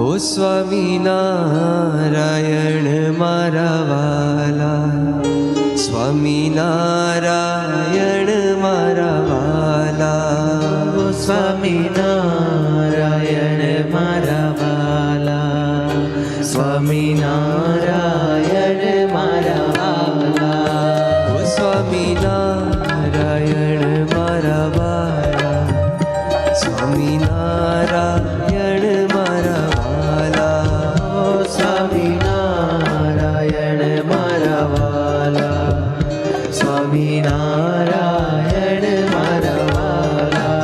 ઓ સ્વામિનારાયણ મારા વાલા, સ્વામિનારાયણ મારા વાલા, ઓ સ્વામિનારાયણ મારા વાલા, સ્વામિનારાયણ મારા વાલા, ઓ સ્વામિનારાયણ મારા વાલા, સ્વામિનારાયણ મારા વાલા, ઓ સ્વામિનારાયણ મારા વાલા, સ્વામિનારાયણ મારા વાલા,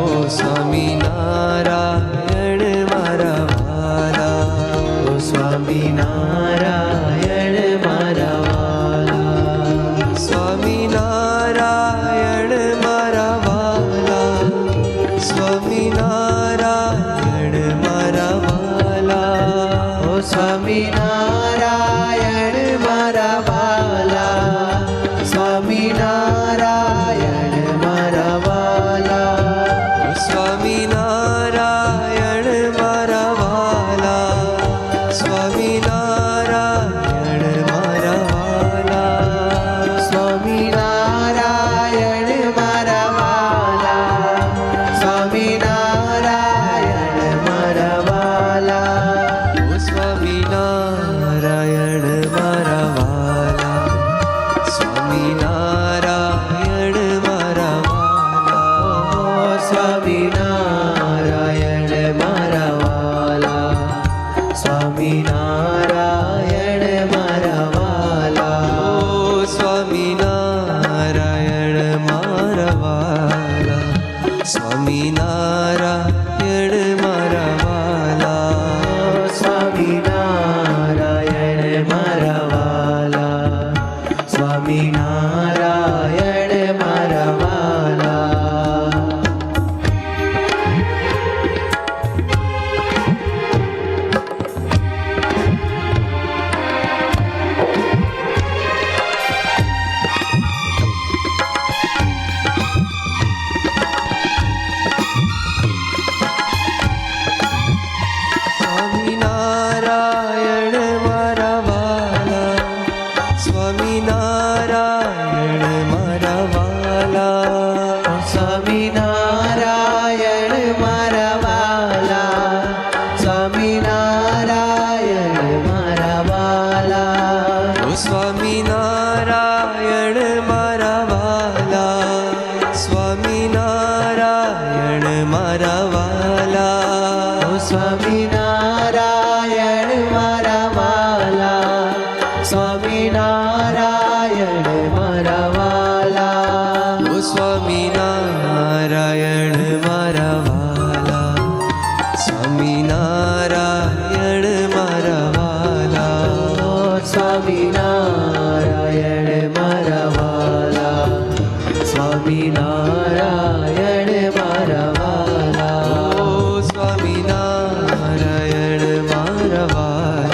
ઓ સ્વામિનારાયણ મારા વાલા, ઓ સ્વામિનારાયણ મારા વાલા, સ્વામિનારાયણ મારા વાલા, સ્વામિનારાયણ મારા વાલા, ઓ સ્વામિનારાયણ મારા વાલા, સ્વામિનારાયણ મારા વાલા, સ્વામિનારાયણ મારા વાલા, સ્વામિનારાયણ મારા વાલા, સ્વામિનારાયણ મારા વાલા, સ્વામિનારાયણ મારા વાલા, ઓ સ્વામિનારાયણ મારા વાલા, સ્વામિનારાયણ મારા વાલા, ઓ સ્વામિનારાયણ મારા વાલા, સ્વામિનારાયણ મારા વાલા, ઓ સ્વામિનારાયણ મારા વાલા, સ્વામિનારાયણ મારા વાલા, સ્વામિનારાયણ મારા વાલા, સ્વામિનારાયણ મારા વાલા. સ્વામિનારાયણ મારા વાલા, સ્વામિનારાયણ મારા વાલા, સ્વામિનારાયણ મારા વાલા, સ્વામિનારાયણ મારા વાલા, ઓ સ્વામિનારાયણ મારા વાલા, સ્વામિનારાયણ મારા વાલા, ઓ સ્વામિનારાયણ મારા વાલા, સ્વામિનારાયણ મારા વાલા, ઓ સ્વામિનારાયણ મારા વાલા, સ્વામિનારાયણ મારા વાલા, ઓ સ્વામિનારાયણ મારા વાલા, સ્વામિનારાયણ મારા વાલા, ઓ સ્વામિનારાયણ મારા વાલા,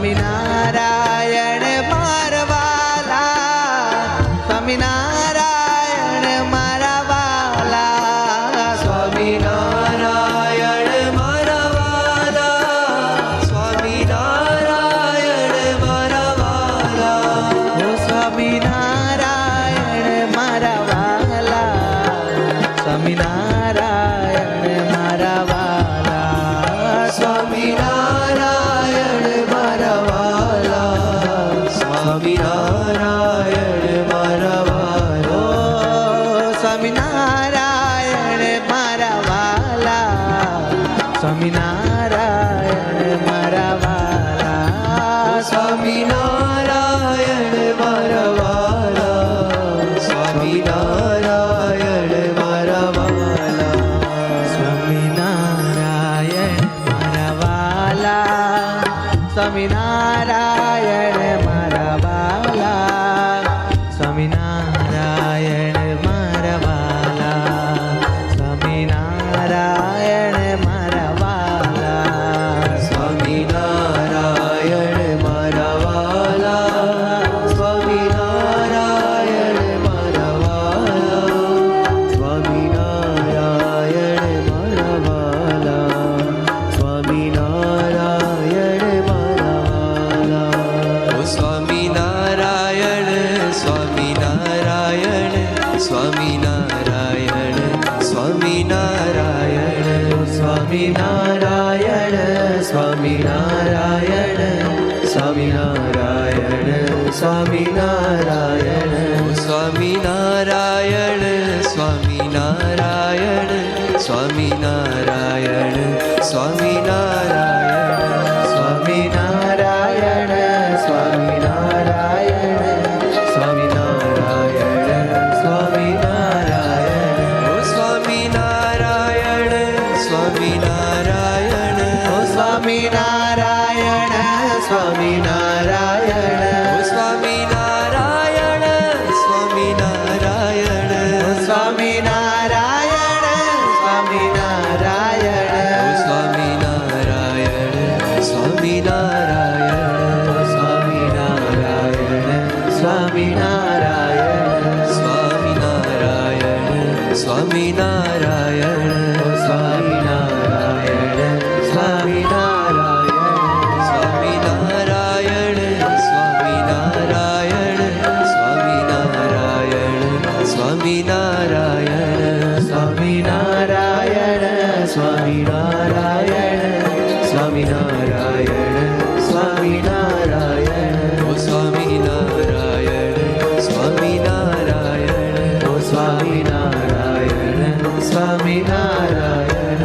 સ્વામિનારાયણ મારા વાલા, સ્વામિનારાયણ મારા વાલા, સ્વામિનારાયણ મારા વાલા, સ્વામિનારાયણ મારા વાલા, ઓ સ્વામિનારાયણ મારા વાલા, સ્વામિનારાયણ મારા વાલા, સ્વામિનારાયણ મારા વાલા, સ્વામિનારાયણ મારા વાલા, સ્વામિનારાયણ મારા વાલા, સ્વામિનારાયણ મારા વાલા, સ્વામિનારાયણ મારા વાલા, સ્વામિનારાયણ મારા વાલા, સ્વામિનારાયણ મારા વાલા, સ્વામિનારાયણ મારા વાલા, સ્વામિનારાયણ મારા વાલા, સ્વામિનારાયણ મારા વાલા, સ્વામિનારાયણ મારા વાલા, સ્વામિનારાયણ મારા વાલા, સ્વામિનારાયણ મારા વાલા, સ્વામિનારાયણ મારા વાલા, ઓ સ્વામિનારાયણ, સ્વામિનારાયણ, સ્વામિનારાયણ, સ્વામિનારાયણ, સ્વામિનારાયણ, સ્વામિનારાયણ, સ્વામિનારાયણ, સ્વામિનારાયણ, સ્વામિનારાયણ, સ્વામિનારાયણ, સ્વામિનારાયણ, સ્વામિનારાયણ, સ્વામિનારાયણ, સ્વામિનારાયણ, સ્વામિનારાયણ, સ્વામિનારાયણ, ઓ સ્વામિનારાયણ, સ્વામિનારાયણ, ઓ સ્વામિનારાયણ, સ્વામિનારાયણ, ઓ સ્વામિનારાયણ, સ્વામિનારાયણ, ઓ સ્વામિનારાયણ, સ્વામિનારાયણ, સ્વામિનારાયણ, સ્વામિનારાયણ, સ્વામિનારાયણ, સ્વામિનારાયણ, સ્વામિનારાયણ, સ્વામિનારાયણ, સ્વામિનારાયણ, સ્વામિનારાયણ, સ્વામિનારાયણ, સ્વામિનારાયણ, સ્વામિનારાયણ, સ્વામિનારાયણ, સ્વામિનારાયણ, સ્વામિનારાયણ, ઓ સ્વામિનારાયણ, સ્વામિનારાયણ, ઓ સ્વામિનારાયણ, સ્વામિનારાયણ.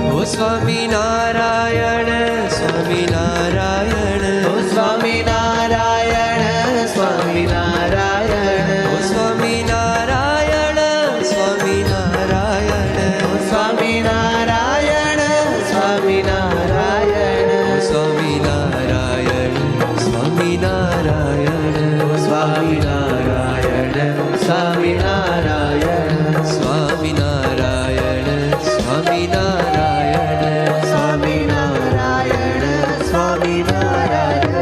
ઓ સ્વામિનારાયણ, સ્વામિનારાયણ, ઓ સ્વામિનારાયણ, સ્વામિનારાયણ, ઓ સ્વામિનારાયણ, સ્વામિનારાયણ, ઓ સ્વામિનારાયણ, સ્વામિનારાયણ, ઓ સ્વામિનારાયણ, સ્વામિનારાયણ, ઓ સ્વામિનારાયણ, સ્વામિનારાયણ, સ્વામિનારાયણ, સ્વામિનારાયણ, સ્વામિનારાયણ, સ્વામિનારાયણ.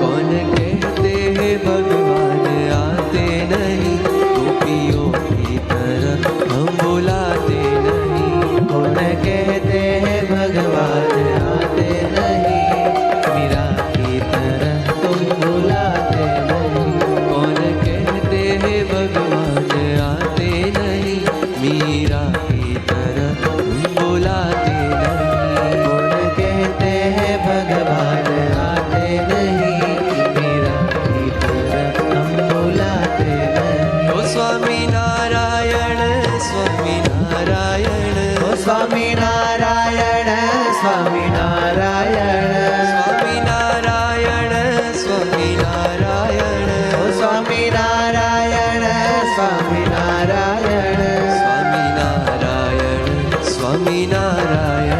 कौन कहते हैं भगवान आते नहीं, गोपियों की तरह हम बुलाते नहीं. कौन कहते हैं भगवान आते नहीं, मीरा की तरह तुम बुलाते नहीं. कौन कहते हैं भगवान आते नहीं, मीरा की तरह तुम बुलाते नहीं. कौन कहते हैं भगवान आते नहीं, मीरा की तरह हम बुलाते नहीं. ओ स्वामीनारायण, स्वामीनारायण, ओ स्वामीनारायण, स्वामीनारायण, स्वामीनारायण, स्वामीनारायण, ओ स्वामीनारायण, स्वामीनारायण, स्वामीनारायण, स्वामीनारायण.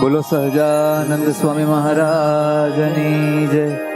બોલો સહજાનંદ સ્વામી મહારાજની જય.